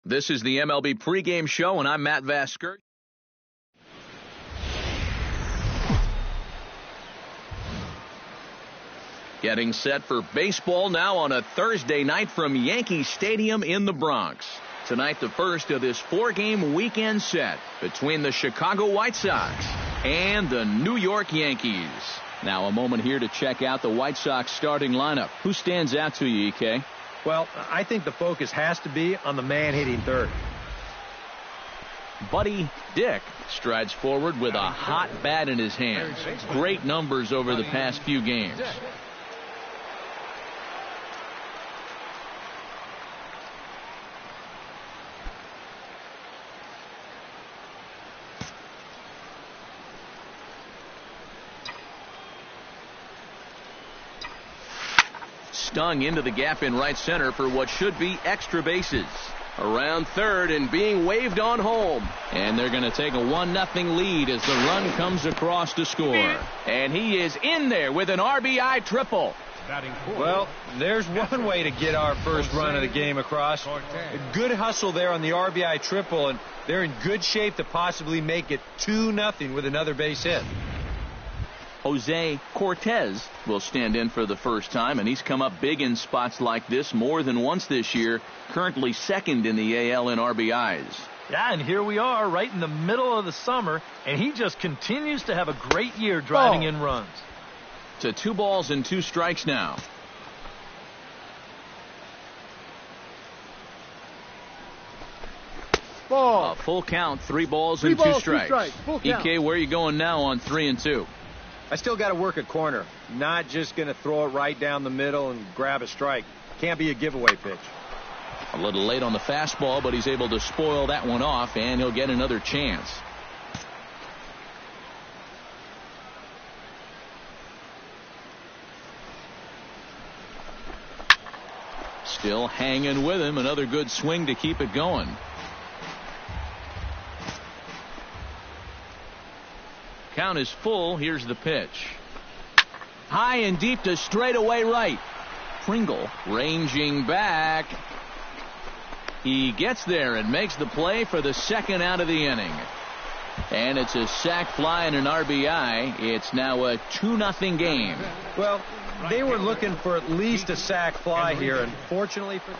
This is the MLB pregame show, and I'm Matt Vasker. Getting set for baseball now on a Thursday night from Yankee Stadium in the Bronx. Tonight, the first of this four-game weekend set between the Chicago White Sox and the New York Yankees. Now, a moment here to check out the White Sox starting lineup. Who stands out to you, EK? Well, I think the focus has to be on the man hitting third. Buddy Dick strides forward with a hot bat in his hands. Great numbers over the past few games. Stung into the gap in right center for what should be extra bases. Around third and being waved on home. And they're going to take a 1-0 lead as the run comes across to score. And he is in there with an RBI triple. Well, there's one way to get our first run of the game across. A good hustle there on the RBI triple, and they're in good shape to possibly make it 2-0 with another base hit. Jose Cortez will stand in for the first time, and he's come up big in spots like this more than once this year, currently second in the AL in RBIs. Yeah, and here we are right in the middle of the summer, and he just continues to have a great year driving in runs. To 2 balls and 2 strikes now. Ball. A full count, 3 balls and 2 strikes. EK, where are you going now on 3-2? I still got to work a corner. Not just going to throw it right down the middle and grab a strike. Can't be a giveaway pitch. A little late on the fastball, but he's able to spoil that one off, and he'll get another chance. Still hanging with him. Another good swing to keep it going. Count is full. Here's the pitch. High and deep to straightaway right. Pringle ranging back. He gets there and makes the play for the second out of the inning. And it's a sac fly and an RBI. It's now a 2-0 game. Well, they were looking for at least a sac fly here, and fortunately for...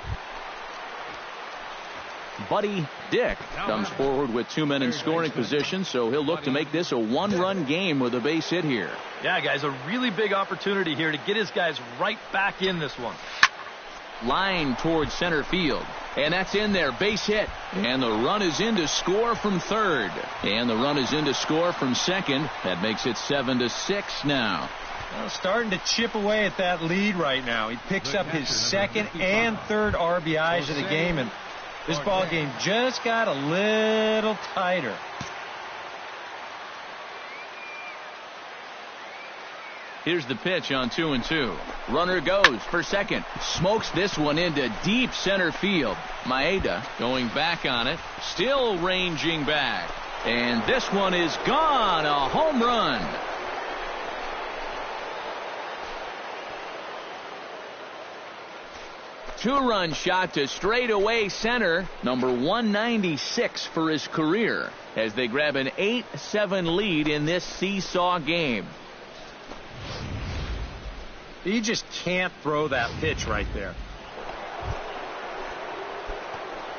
Buddy Dick comes forward with 2 men in scoring position, so he'll look to make this a 1-run game with a base hit here. Yeah, guys, a really big opportunity here to get his guys right back in this one. Line towards center field, and that's in there, base hit. And the run is in to score from third. And the run is in to score from second. That makes it 7-6 now. Well, starting to chip away at that lead right now. He picks up his second and third RBIs of the game, and this ball game just got a little tighter. Here's the pitch on 2-2. Runner goes for second. Smokes this one into deep center field. Maeda going back on it. Still ranging back. And this one is gone. A home run. Two-run shot to straightaway center. Number 196 for his career as they grab an 8-7 lead in this seesaw game. You just can't throw that pitch right there.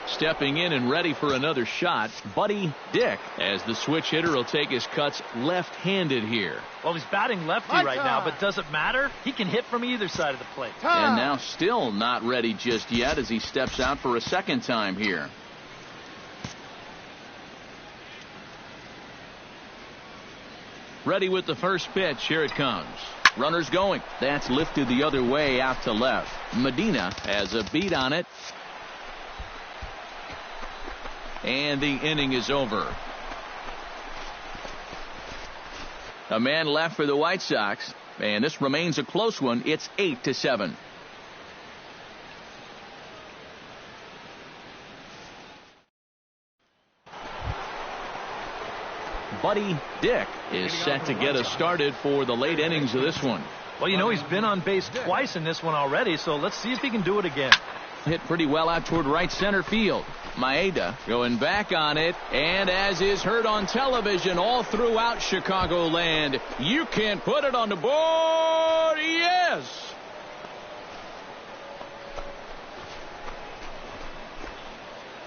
Stepping in and ready for another shot, Buddy Dick, as the switch hitter will take his cuts left-handed here. Well, he's batting lefty right now, but does it matter? He can hit from either side of the plate. And now still not ready just yet as he steps out for a second time here. Ready with the first pitch. Here it comes. Runners going. That's lifted the other way out to left. Medina has a beat on it. And the inning is over. A man left for the White Sox, and this remains a close one. It's 8-7. Buddy Dick is set to get us started for the late innings of this one. Well, you know, he's been on base twice in this one already, so let's see if he can do it again. Hit pretty well out toward right center field. Maeda going back on it, and as is heard on television all throughout Chicagoland, you can put it on the board. Yes!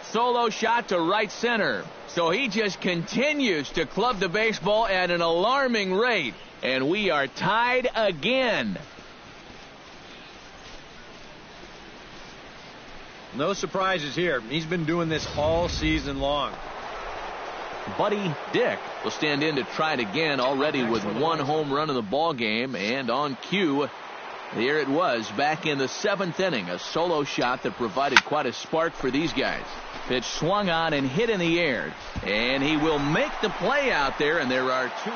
Solo shot to right center. So he just continues to club the baseball at an alarming rate. And we are tied again. No surprises here. He's been doing this all season long. Buddy Dick will stand in to try it again, already with one home run in the ball game. And on cue, here it was back in the 7th inning. A solo shot that provided quite a spark for these guys. Pitch swung on and hit in the air. And he will make the play out there, and there are two.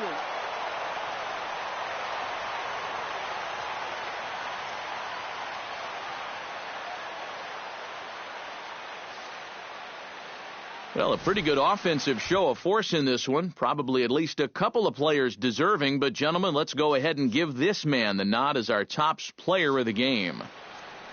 Well, a pretty good offensive show of force in this one. Probably at least a couple of players deserving. But, gentlemen, let's go ahead and give this man the nod as our top player of the game.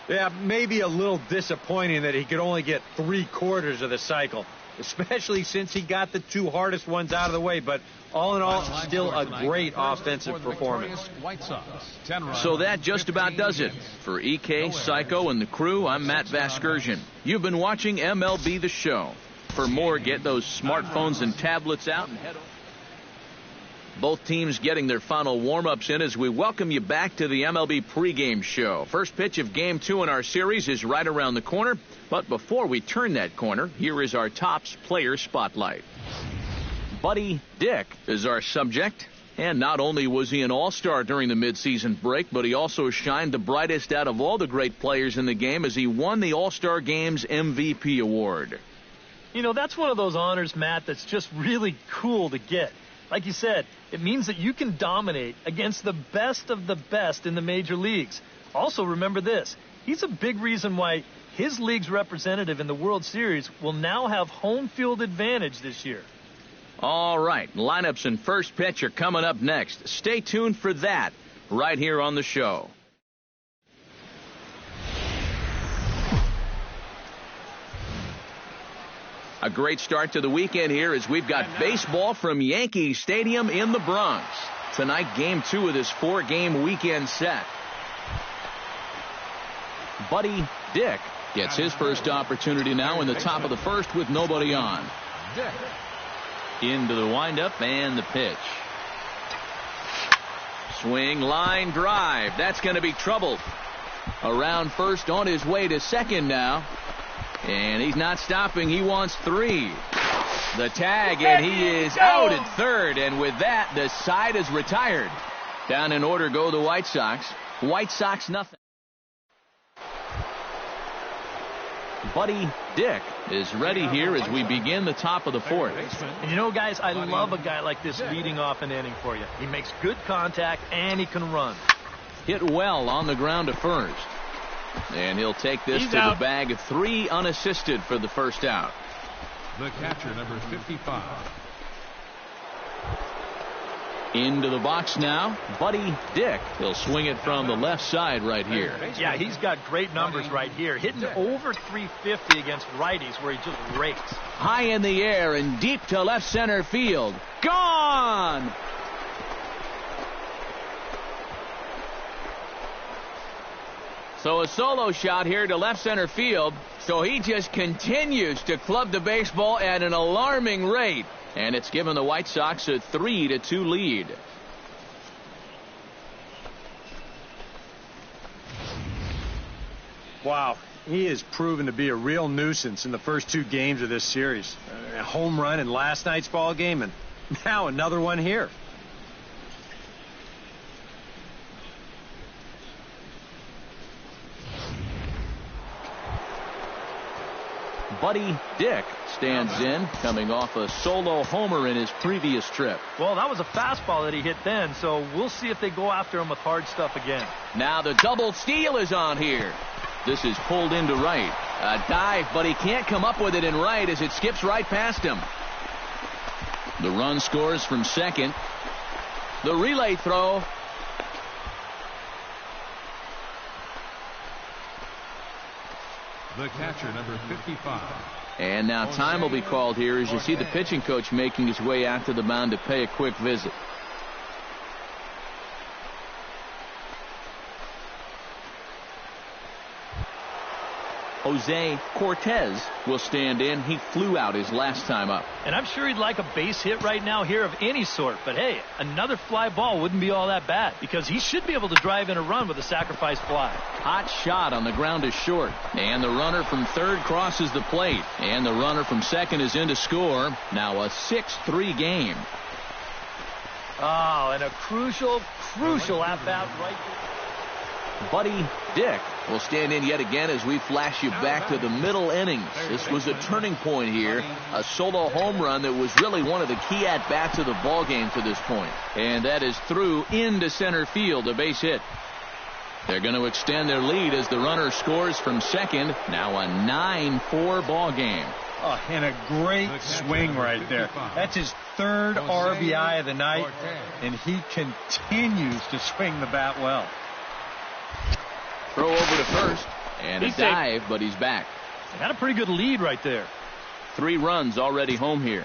Yeah, maybe a little disappointing that he could only get 3/4 of the cycle, especially since he got the 2 hardest ones out of the way. But all in all, still a great offensive performance. So that just about does it. For EK, Psycho, and the crew, I'm Matt Vasgersian. You've been watching MLB The Show. For more, get those smartphones and tablets out and head over. Both teams getting their final warm-ups in as we welcome you back to the MLB pregame show. First pitch of Game 2 in our series is right around the corner. But before we turn that corner, here is our Topps player spotlight. Buddy Dick is our subject. And not only was he an all-star during the midseason break, but he also shined the brightest out of all the great players in the game as he won the All-Star Game's MVP award. You know, that's one of those honors, Matt, that's just really cool to get. Like you said, it means that you can dominate against the best of the best in the major leagues. Also, remember this. He's a big reason why his league's representative in the World Series will now have home field advantage this year. All right, lineups and first pitch are coming up next. Stay tuned for that right here on the show. A great start to the weekend here as we've got baseball from Yankee Stadium in the Bronx. Tonight, Game 2 of this 4-game weekend set. Buddy Dick gets his first opportunity now in the top of the first with nobody on. Into the windup and the pitch. Swing, line, drive. That's going to be trouble. Around first, on his way to second now. And he's not stopping. He wants 3. The tag, and he is out at third. And with that, the side is retired. Down in order go the White Sox. White Sox nothing. Buddy Dick is ready here as we begin the top of the 4th. And you know, guys, I love a guy like this leading off an inning for you. He makes good contact, and he can run. Hit well on the ground to first. And he'll take this to the bag. 3 unassisted for the first out. The catcher, number 55. Into the box now, Buddy Dick. He'll swing it from the left side right here. Yeah, he's got great numbers right here. Hitting over 350 against righties where he just rakes. High in the air and deep to left center field. Gone! So a solo shot here to left center field. So he just continues to club the baseball at an alarming rate. And it's given the White Sox a 3-2 lead. Wow, he has proven to be a real nuisance in the first 2 games of this series. A home run in last night's ball game, and now another one here. Buddy Dick stands in, coming off a solo homer in his previous trip. Well, that was a fastball that he hit then, so we'll see if they go after him with hard stuff again. Now the double steal is on here. This is pulled into right. A dive, but he can't come up with it in right as it skips right past him. The run scores from second. The relay throw. The catcher, number 55. And now time will be called here as you see the pitching coach making his way out to the mound to pay a quick visit. Jose Cortez will stand in. He flew out his last time up. And I'm sure he'd like a base hit right now here of any sort. But hey, another fly ball wouldn't be all that bad because he should be able to drive in a run with a sacrifice fly. Hot shot on the ground is short. And the runner from third crosses the plate. And the runner from second is in to score. Now a 6-3 game. Oh, and a crucial at-bat right there. Buddy Dick will stand in yet again as we flash you back to the middle innings. This was a turning point here. A solo home run that was really one of the key at-bats of the ball game to this point. And that is through into center field, a base hit. They're going to extend their lead as the runner scores from second. Now a 9-4 ball game. Oh, and a great swing right there. That's his third RBI of the night, and he continues to swing the bat well. Throw over to first, and a dive, but he's back. Got a pretty good lead right there. 3 runs already home here.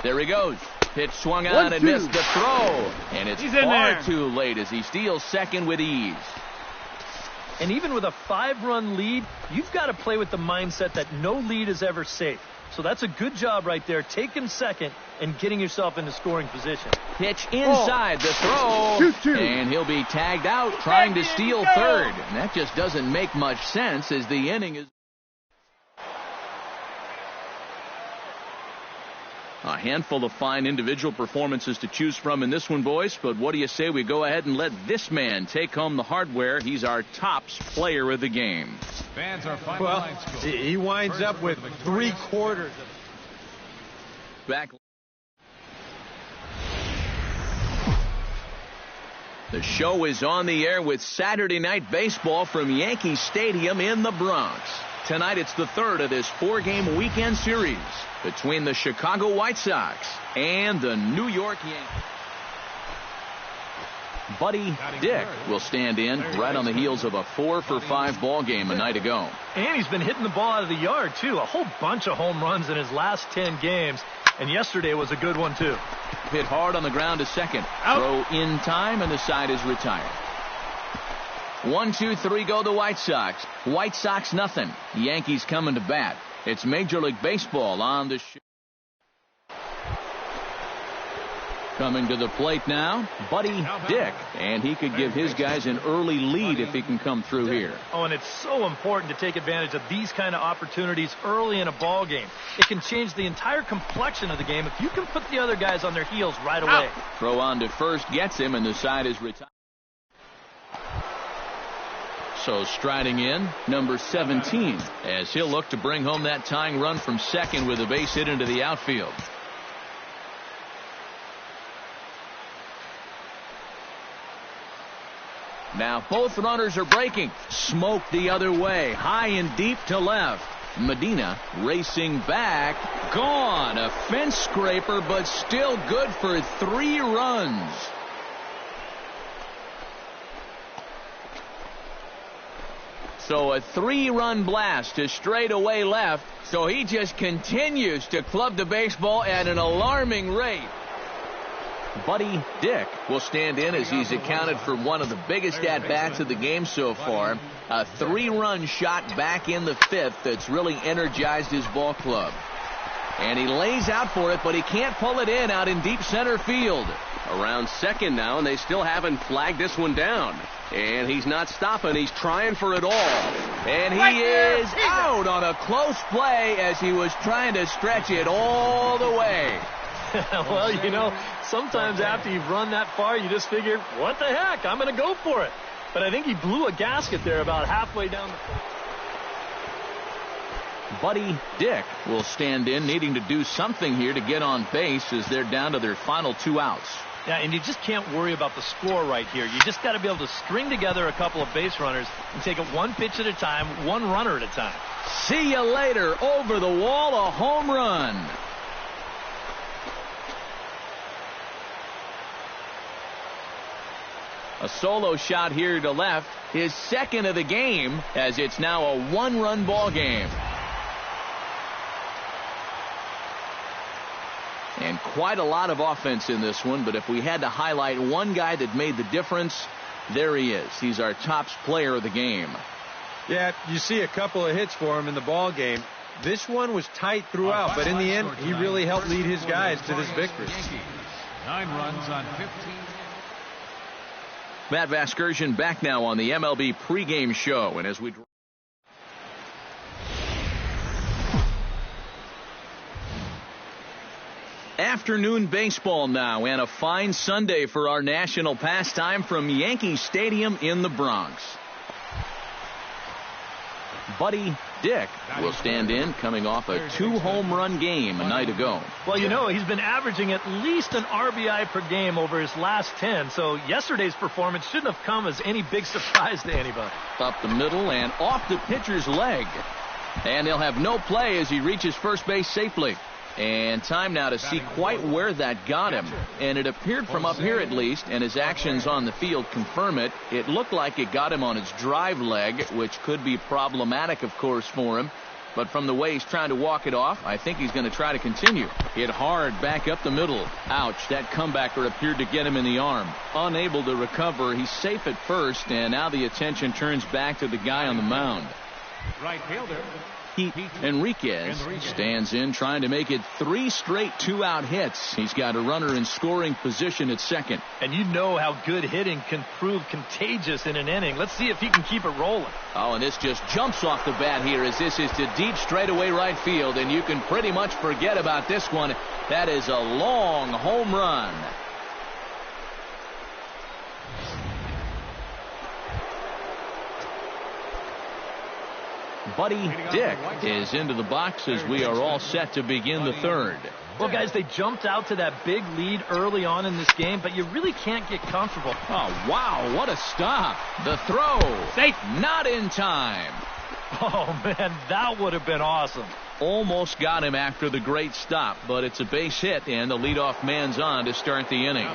There he goes. Pitch swung on and missed the throw. And it's far too late as he steals second with ease. And even with a 5-run lead, you've got to play with the mindset that no lead is ever safe. So that's a good job right there, taking second and getting yourself into scoring position. Pitch inside the throw. And he'll be tagged out trying to steal third. And that just doesn't make much sense as the inning is. A handful of fine individual performances to choose from in this one, boys. But what do you say we go ahead and let this man take home the hardware? He's our tops player of the game. Fans are well, he winds up with 3/4. Back. The show is on the air with Saturday Night Baseball from Yankee Stadium in the Bronx. Tonight it's the third of this 4-game weekend series between the Chicago White Sox and the New York Yankees. Buddy Dick will stand in right on the heels of a 4-for-5 ball game a night ago. And he's been hitting the ball out of the yard, too. A whole bunch of home runs in his last 10 games. And yesterday was a good one, too. Hit hard on the ground to second. Throw in time, and the side is retired. 1, 2, 3 go the White Sox. White Sox nothing. Yankees coming to bat. It's Major League Baseball on the show. Coming to the plate now, Buddy Dick. And he could give his guys an early lead if he can come through here. Oh, and it's so important to take advantage of these kind of opportunities early in a ball game. It can change the entire complexion of the game if you can put the other guys on their heels right away. Throw on to first gets him, and the side is retired. So striding in, number 17, as he'll look to bring home that tying run from second with a base hit into the outfield. Now both runners are breaking. Smoke the other way, high and deep to left. Medina racing back. Gone. A fence scraper, but still good for 3 runs. So a 3-run blast to straightaway left. So he just continues to club the baseball at an alarming rate. Buddy Dick will stand in as he's accounted for one of the biggest at-bats of the game so far. A 3-run shot back in the 5th that's really energized his ball club. And he lays out for it, but he can't pull it in out in deep center field. Around second now, and they still haven't flagged this one down. And he's not stopping. He's trying for it all. And he is out on a close play as he was trying to stretch it all the way. Well, you know, sometimes after you've run that far, you just figure, what the heck, I'm going to go for it. But I think he blew a gasket there about halfway down the field. Buddy Dick will stand in, needing to do something here to get on base as they're down to their final 2 outs. Yeah, and you just can't worry about the score right here. You just got to be able to string together a couple of base runners and take it 1 pitch at a time, 1 runner at a time. See you later. Over the wall, a home run. A solo shot here to left, his second of the game, as it's now a one-run ball game. And quite a lot of offense in this one, but if we had to highlight one guy that made the difference, there he is. He's our top player of the game. Yeah, you see a couple of hits for him in the ball game. This one was tight throughout, but in the end, he really helped lead his guys to this victory. 9 runs on 15. Matt Vasgersian back now on the MLB pregame show, and as we afternoon baseball now, and a fine Sunday for our national pastime from Yankee Stadium in the Bronx. Buddy Dick will stand in, coming off a 2-home-run game a night ago. Well, you know, he's been averaging at least an RBI per game over his last 10, so yesterday's performance shouldn't have come as any big surprise to anybody. Up the middle and off the pitcher's leg. And he'll have no play as he reaches first base safely. And time now to see quite where that got him. And it appeared from up here at least, and his actions on the field confirm it. It looked like it got him on his drive leg, which could be problematic, of course, for him. But from the way he's trying to walk it off, I think he's going to try to continue. Hit hard back up the middle. Ouch, that comebacker appeared to get him in the arm. Unable to recover. He's safe at first, and now the attention turns back to the guy on the mound. Right fielder. Enriquez stands in, trying to make it 3 straight 2-out hits. He's got a runner in scoring position at second. And you know how good hitting can prove contagious in an inning. Let's see if he can keep it rolling. Oh, and this just jumps off the bat here as this is to deep straightaway right field, and you can pretty much forget about this one. That is a long home run. Buddy Dick is into the box as we are all set to begin the third. Well, guys, they jumped out to that big lead early on in this game, but you really can't get comfortable. Oh, wow, what a stop. The throw. Safe. Not in time. Oh, man, that would have been awesome. Almost got him after the great stop, but it's a base hit, and the leadoff man's on to start the inning.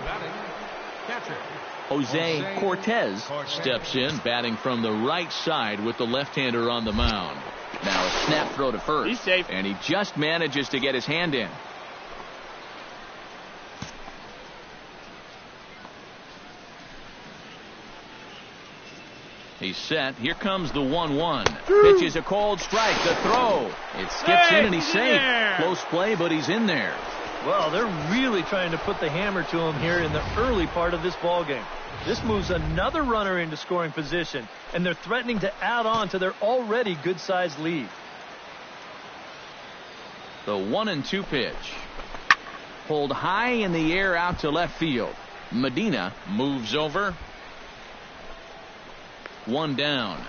Catcher. Jose Cortez steps in, batting from the right side with the left-hander on the mound. Now a snap throw to first. He's safe. And he just manages to get his hand in. He's set. Here comes the 1-1. Pitch is a cold strike. The throw. It skips in and he's safe. Close play, but he's in there. Well, they're really trying to put the hammer to him here in the early part of this ball game. This moves another runner into scoring position, and they're threatening to add on to their already good-sized lead. The 1-2 pitch. Pulled high in the air out to left field. Medina moves over. 1 down.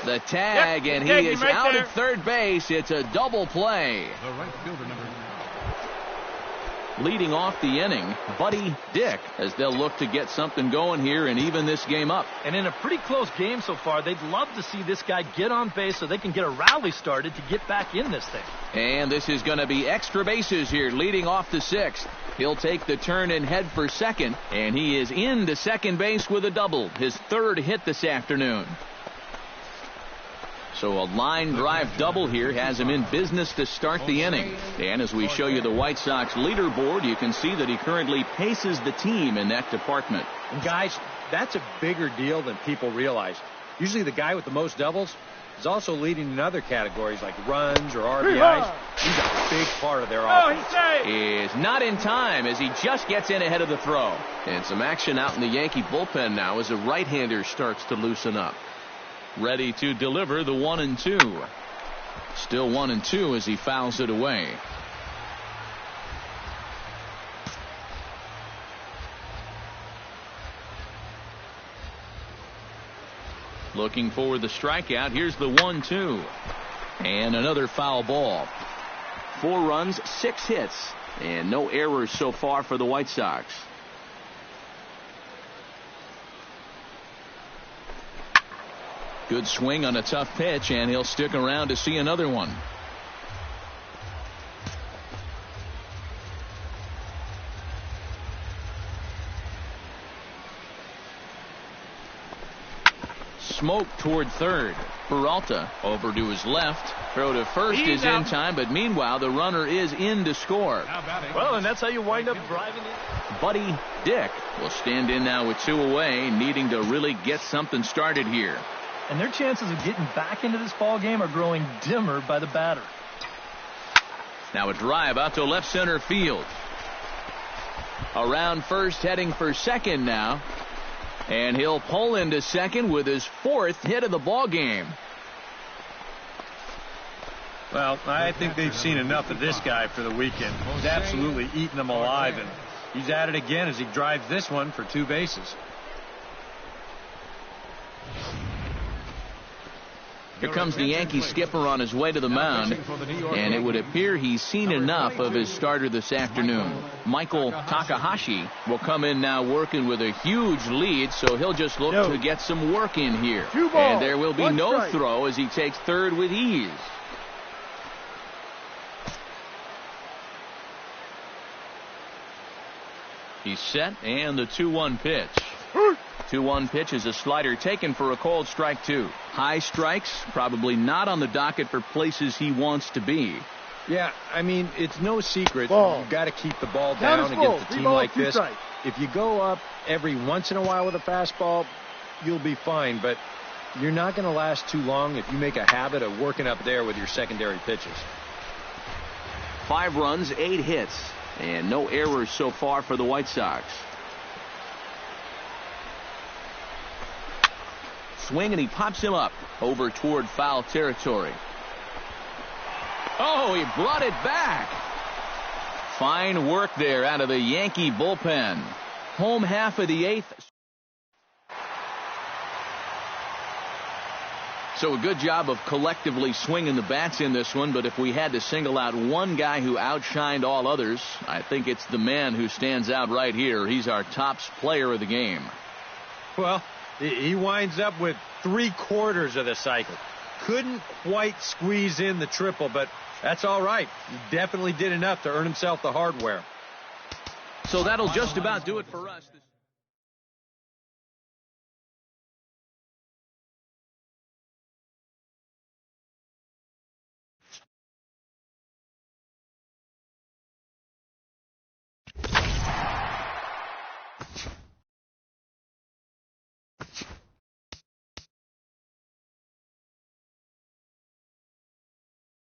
The tag, and he is right out there at third base. It's a double play. The right fielder, number 9. Leading off the inning, Buddy Dick, as they'll look to get something going here and even this game up. And in a pretty close game so far, they'd love to see this guy get on base so they can get a rally started to get back in this thing. And this is going to be extra bases here, leading off the 6th. He'll take the turn and head for second, and he is into second base with a double, his 3rd hit this afternoon. So a line drive double here has him in business to start the inning. And as we show you the White Sox leaderboard, you can see that he currently paces the team in that department. And guys, that's a bigger deal than people realize. Usually the guy with the most doubles is also leading in other categories like runs or RBIs. He's a big part of their offense. Is not in time as he just gets in ahead of the throw. And some action out in the Yankee bullpen now as a right-hander starts to loosen up. Ready to deliver the 1-2. Still 1-2 as he fouls it away. Looking for the strikeout. Here's the 1-2. And another foul ball. 4 runs, 6 hits, and no errors so far for the White Sox. Good swing on a tough pitch, and he'll stick around to see another one. smoke toward third. Peralta over to his left. Throw to first is in time, but meanwhile the runner is in to score. Well, and that's how you wind up driving in. Buddy Dick will stand in now with 2 away, needing to really get something started here. And their chances of getting back into this ball game are growing dimmer by the batter. Now a drive out to left center field. Around first, heading for second now. And he'll pull into second with his 4th hit of the ball game. Well, I think they've seen enough of this guy for the weekend. He's absolutely eating them alive, and he's at it again as he drives this one for 2 bases. Here comes the Yankee skipper on his way to the mound, and it would appear he's seen enough of his starter this afternoon. Michael Takahashi will come in now working with a huge lead, so he'll just look to get some work in here. And there will be no throw as he takes third with ease. He's set, and the 2-1 pitch. 2-1 pitch is a slider taken for a called strike 2. High strikes, probably not on the docket for places he wants to be. Yeah, I mean, it's no secret. You've got to keep the ball down against a team like this. If you go up every once in a while with a fastball, you'll be fine, but you're not going to last too long if you make a habit of working up there with your secondary pitches. 5 runs, 8 hits, and no errors so far for the White Sox. Swing, and he pops him up over toward foul territory. Oh, he brought it back. Fine work there out of the Yankee bullpen. Home half of the 8th. So a good job of collectively swinging the bats in this one, but if we had to single out one guy who outshined all others, I think it's the man who stands out right here. He's our tops player of the game. Well, he winds up with 3/4 of the cycle. Couldn't quite squeeze in the triple, but that's all right. He definitely did enough to earn himself the hardware. So that'll just about do it for us.